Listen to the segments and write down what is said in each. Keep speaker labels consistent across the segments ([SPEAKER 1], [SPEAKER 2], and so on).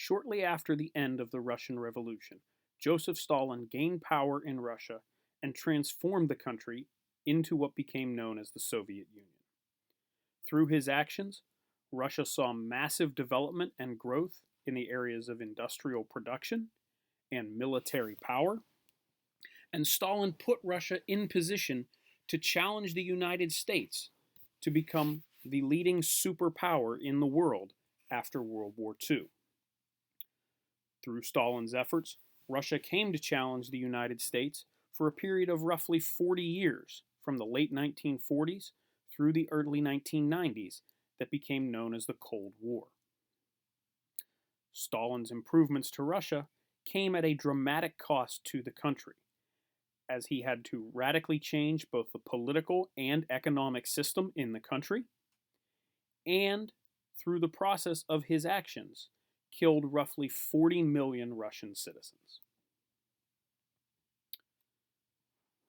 [SPEAKER 1] Shortly after the end of the Russian Revolution, Joseph Stalin gained power in Russia and transformed the country into what became known as the Soviet Union. Through his actions, Russia saw massive development and growth in the areas of industrial production and military power, and Stalin put Russia in position to challenge the United States to become the leading superpower in the world after World War II. Through Stalin's efforts, Russia came to challenge the United States for a period of roughly 40 years, from the late 1940s through the early 1990s, that became known as the Cold War. Stalin's improvements to Russia came at a dramatic cost to the country, as he had to radically change both the political and economic system in the country, and through the process of his actions, killed roughly 40 million Russian citizens.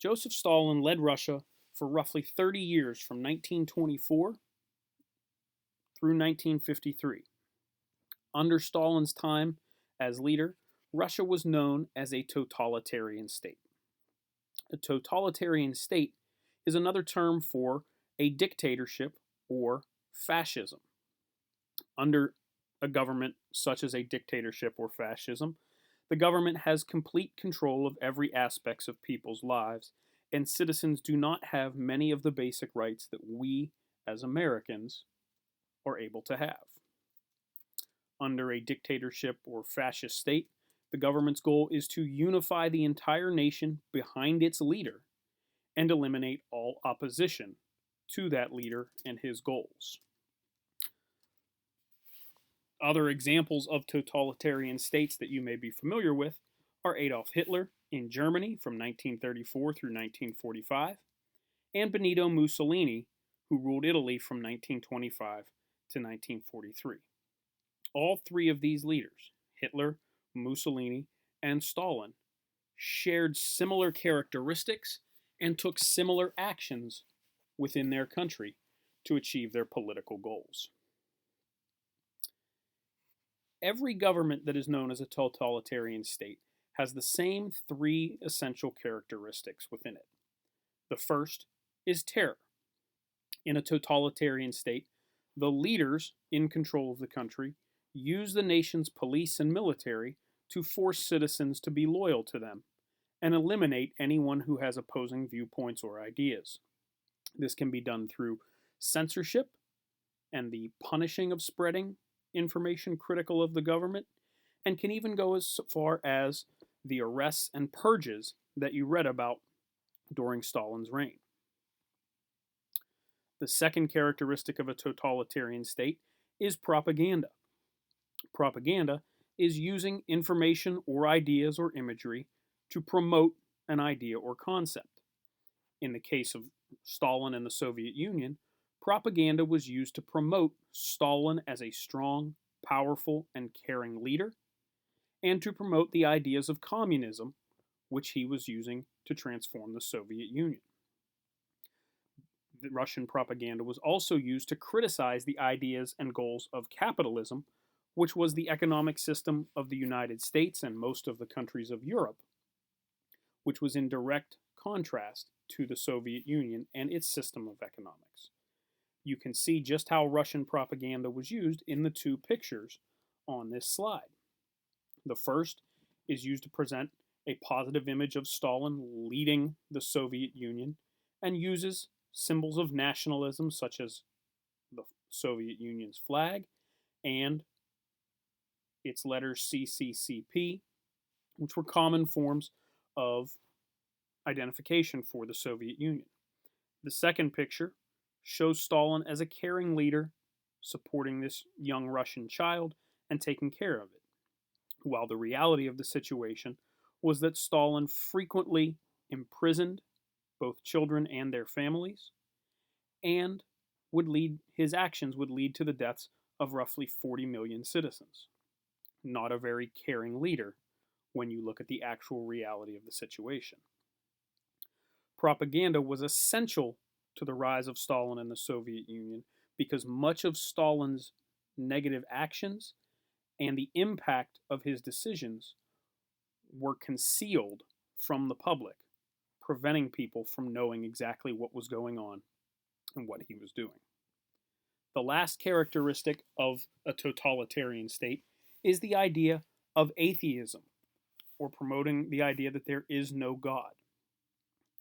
[SPEAKER 1] Joseph Stalin led Russia for roughly 30 years from 1924 through 1953. Under Stalin's time as leader, Russia was known as a totalitarian state. A totalitarian state is another term for a dictatorship or fascism. Under a government such as a dictatorship or fascism, the government has complete control of every aspect of people's lives, and citizens do not have many of the basic rights that we, as Americans, are able to have. Under a dictatorship or fascist state, the government's goal is to unify the entire nation behind its leader and eliminate all opposition to that leader and his goals. Other examples of totalitarian states that you may be familiar with are Adolf Hitler in Germany from 1934 through 1945, and Benito Mussolini, who ruled Italy from 1925 to 1943. All three of these leaders, Hitler, Mussolini, and Stalin, shared similar characteristics and took similar actions within their country to achieve their political goals. Every government that is known as a totalitarian state has the same three essential characteristics within it. The first is terror. In a totalitarian state, the leaders in control of the country use the nation's police and military to force citizens to be loyal to them and eliminate anyone who has opposing viewpoints or ideas. This can be done through censorship and the punishing of spreading information critical of the government, and can even go as far as the arrests and purges that you read about during Stalin's reign. The second characteristic of a totalitarian state is propaganda. Propaganda is using information or ideas or imagery to promote an idea or concept. In the case of Stalin and the Soviet Union, propaganda was used to promote Stalin as a strong, powerful, and caring leader, and to promote the ideas of communism, which he was using to transform the Soviet Union. The Russian propaganda was also used to criticize the ideas and goals of capitalism, which was the economic system of the United States and most of the countries of Europe, which was in direct contrast to the Soviet Union and its system of economics. You can see just how Russian propaganda was used in the two pictures on this slide. The first is used to present a positive image of Stalin leading the Soviet Union and uses symbols of nationalism such as the Soviet Union's flag and its letters CCCP, which were common forms of identification for the Soviet Union. The second picture shows Stalin as a caring leader, supporting this young Russian child and taking care of it, while the reality of the situation was that Stalin frequently imprisoned both children and their families, and his actions would lead to the deaths of roughly 40 million citizens. Not a very caring leader when you look at the actual reality of the situation. Propaganda was essential to the rise of Stalin and the Soviet Union because much of Stalin's negative actions and the impact of his decisions were concealed from the public, preventing people from knowing exactly what was going on and what he was doing. The last characteristic of a totalitarian state is the idea of atheism, or promoting the idea that there is no God.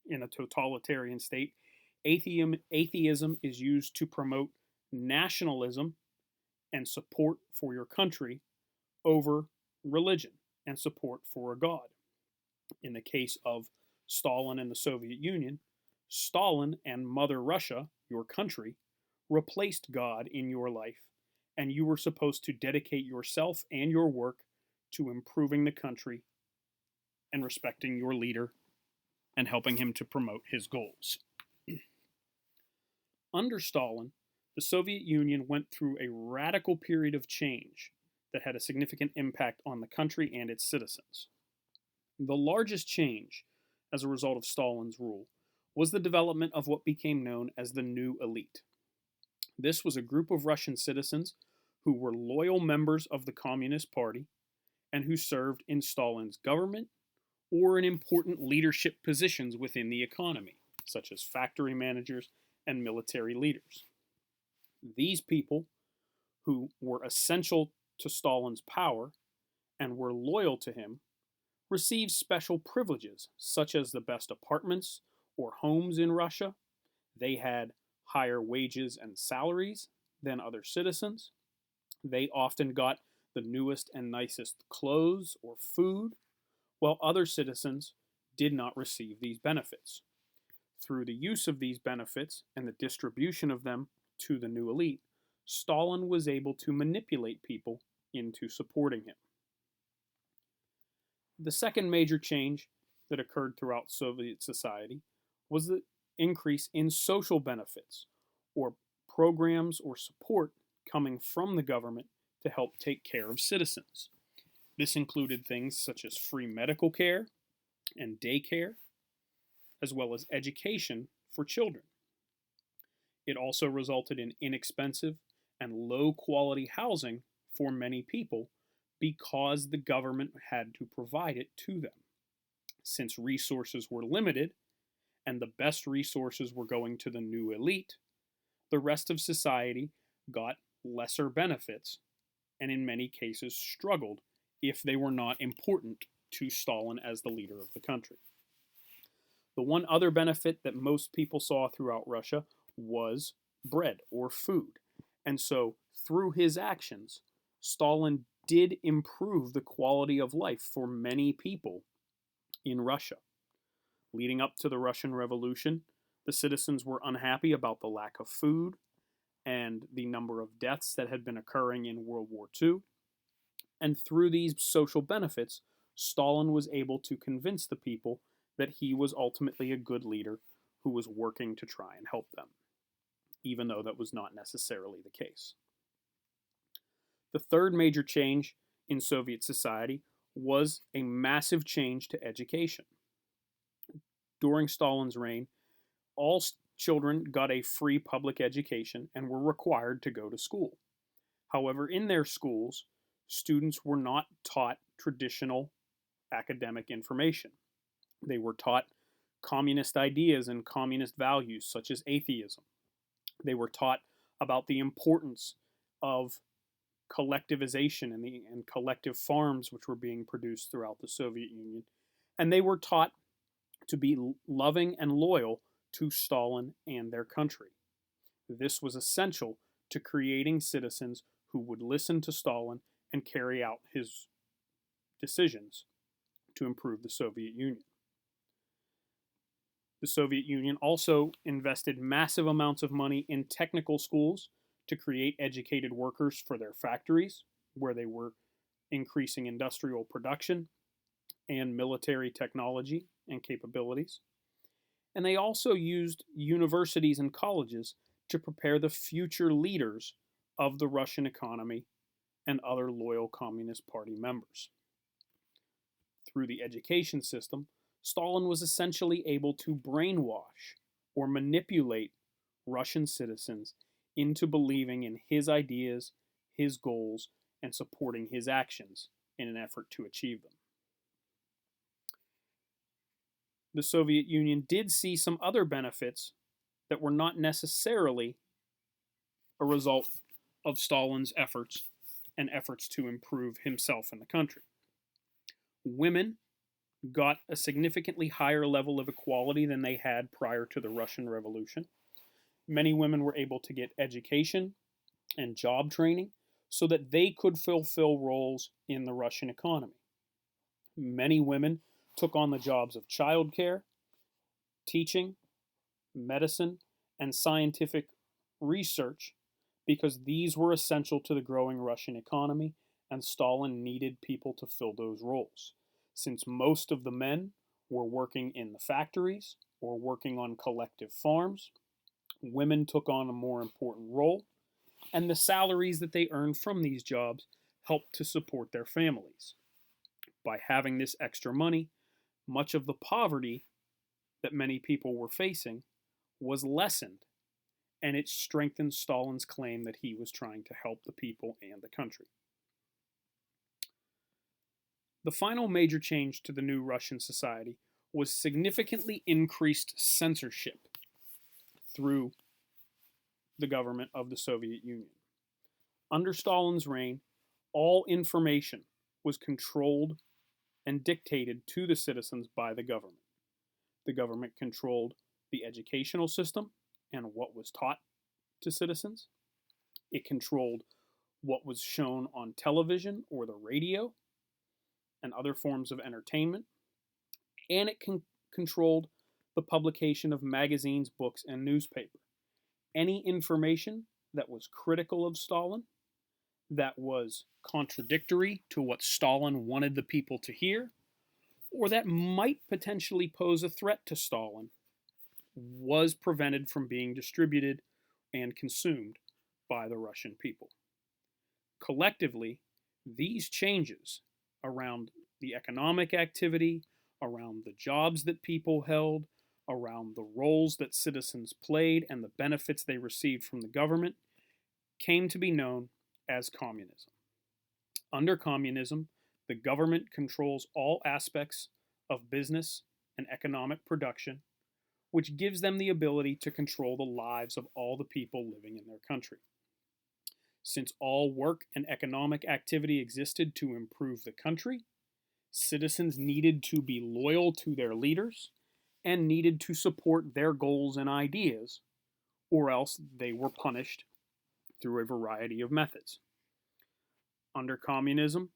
[SPEAKER 1] In a totalitarian state, atheism is used to promote nationalism and support for your country over religion and support for a God. In the case of Stalin and the Soviet Union, Stalin and Mother Russia, your country, replaced God in your life, and you were supposed to dedicate yourself and your work to improving the country and respecting your leader and helping him to promote his goals. Under Stalin, the Soviet Union went through a radical period of change that had a significant impact on the country and its citizens. The largest change as a result of Stalin's rule was the development of what became known as the New Elite. This was a group of Russian citizens who were loyal members of the Communist Party and who served in Stalin's government or in important leadership positions within the economy, such as factory managers and military leaders. These people, who were essential to Stalin's power and were loyal to him, received special privileges, such as the best apartments or homes in Russia. They had higher wages and salaries than other citizens. They often got the newest and nicest clothes or food, while other citizens did not receive these benefits. Through the use of these benefits and the distribution of them to the new elite, Stalin was able to manipulate people into supporting him. The second major change that occurred throughout Soviet society was the increase in social benefits, or programs or support coming from the government to help take care of citizens. This included things such as free medical care and daycare, as well as education for children. It also resulted in inexpensive and low quality housing for many people because the government had to provide it to them. Since resources were limited and the best resources were going to the new elite, the rest of society got lesser benefits and in many cases struggled if they were not important to Stalin as the leader of the country. The one other benefit that most people saw throughout Russia was bread or food. And so, through his actions, Stalin did improve the quality of life for many people in Russia. Leading up to the Russian Revolution, the citizens were unhappy about the lack of food and the number of deaths that had been occurring in World War II. And through these social benefits, Stalin was able to convince the people that he was ultimately a good leader who was working to try and help them, even though that was not necessarily the case. The third major change in Soviet society was a massive change to education. During Stalin's reign, all children got a free public education and were required to go to school. However, in their schools, students were not taught traditional academic information. They were taught communist ideas and communist values, such as atheism. They were taught about the importance of collectivization and collective farms which were being produced throughout the Soviet Union. And they were taught to be loving and loyal to Stalin and their country. This was essential to creating citizens who would listen to Stalin and carry out his decisions to improve the Soviet Union. The Soviet Union also invested massive amounts of money in technical schools to create educated workers for their factories, where they were increasing industrial production and military technology and capabilities. And they also used universities and colleges to prepare the future leaders of the Russian economy and other loyal Communist Party members. Through the education system, Stalin was essentially able to brainwash or manipulate Russian citizens into believing in his ideas, his goals, and supporting his actions in an effort to achieve them. The Soviet Union did see some other benefits that were not necessarily a result of Stalin's efforts and efforts to improve himself and the country. Women got a significantly higher level of equality than they had prior to the Russian Revolution. Many women were able to get education and job training so that they could fulfill roles in the Russian economy. Many women took on the jobs of childcare, teaching, medicine, and scientific research because these were essential to the growing Russian economy, and Stalin needed people to fill those roles. Since most of the men were working in the factories or working on collective farms, women took on a more important role, and the salaries that they earned from these jobs helped to support their families. By having this extra money, much of the poverty that many people were facing was lessened, and it strengthened Stalin's claim that he was trying to help the people and the country. The final major change to the new Russian society was significantly increased censorship through the government of the Soviet Union. Under Stalin's reign, all information was controlled and dictated to the citizens by the government. The government controlled the educational system and what was taught to citizens. It controlled what was shown on television or the radio and other forms of entertainment. And it controlled the publication of magazines, books, and newspaper. Any information that was critical of Stalin, that was contradictory to what Stalin wanted the people to hear, or that might potentially pose a threat to Stalin, was prevented from being distributed and consumed by the Russian people. Collectively, these changes around the economic activity, around the jobs that people held, around the roles that citizens played, and the benefits they received from the government, came to be known as communism. Under communism, the government controls all aspects of business and economic production, which gives them the ability to control the lives of all the people living in their country. Since all work and economic activity existed to improve the country, citizens needed to be loyal to their leaders and needed to support their goals and ideas, or else they were punished through a variety of methods. Under communism,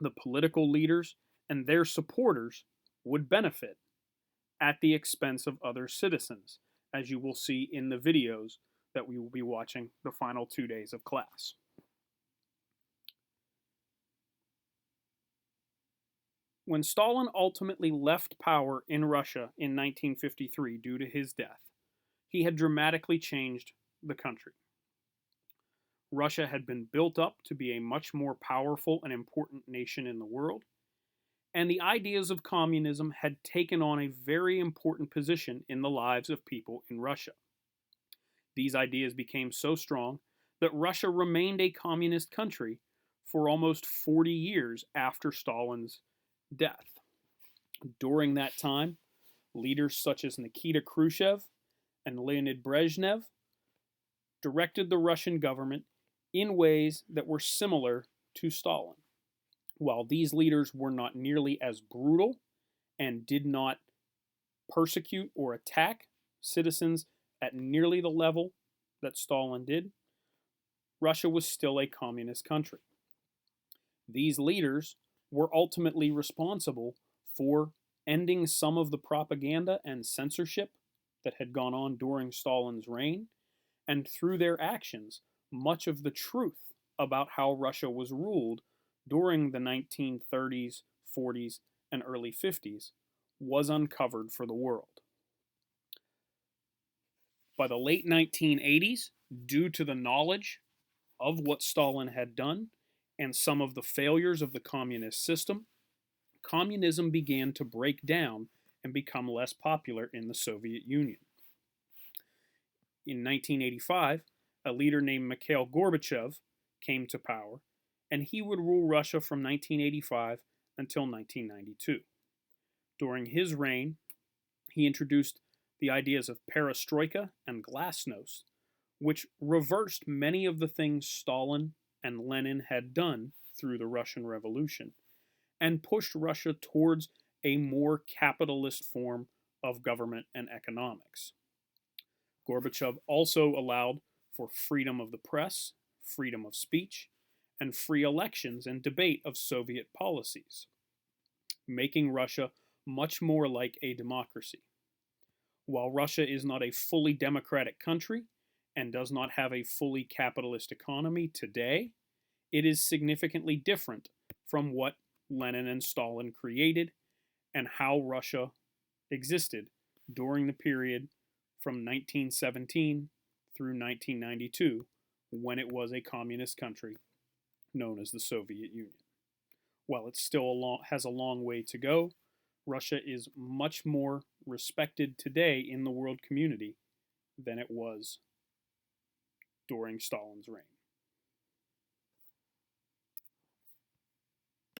[SPEAKER 1] the political leaders and their supporters would benefit at the expense of other citizens, as you will see in the videos that we will be watching the final 2 days of class. When Stalin ultimately left power in Russia in 1953 due to his death, he had dramatically changed the country. Russia had been built up to be a much more powerful and important nation in the world, and the ideas of communism had taken on a very important position in the lives of people in Russia. These ideas became so strong that Russia remained a communist country for almost 40 years after Stalin's death. During that time, leaders such as Nikita Khrushchev and Leonid Brezhnev directed the Russian government in ways that were similar to Stalin. While these leaders were not nearly as brutal and did not persecute or attack citizens at nearly the level that Stalin did, Russia was still a communist country. These leaders were ultimately responsible for ending some of the propaganda and censorship that had gone on during Stalin's reign, and through their actions, much of the truth about how Russia was ruled during the 1930s, 40s, and early 50s was uncovered for the world. By the late 1980s, due to the knowledge of what Stalin had done and some of the failures of the communist system, communism began to break down and become less popular in the Soviet Union. In 1985, a leader named Mikhail Gorbachev came to power, and he would rule Russia from 1985 until 1992. During his reign, he introduced the ideas of perestroika and glasnost, which reversed many of the things Stalin and Lenin had done through the Russian Revolution and pushed Russia towards a more capitalist form of government and economics. Gorbachev also allowed for freedom of the press, freedom of speech, and free elections and debate of Soviet policies, making Russia much more like a democracy. While Russia is not a fully democratic country and does not have a fully capitalist economy today, it is significantly different from what Lenin and Stalin created and how Russia existed during the period from 1917 through 1992, when it was a communist country known as the Soviet Union. While it still has a long way to go, Russia is much more respected today in the world community than it was during Stalin's reign.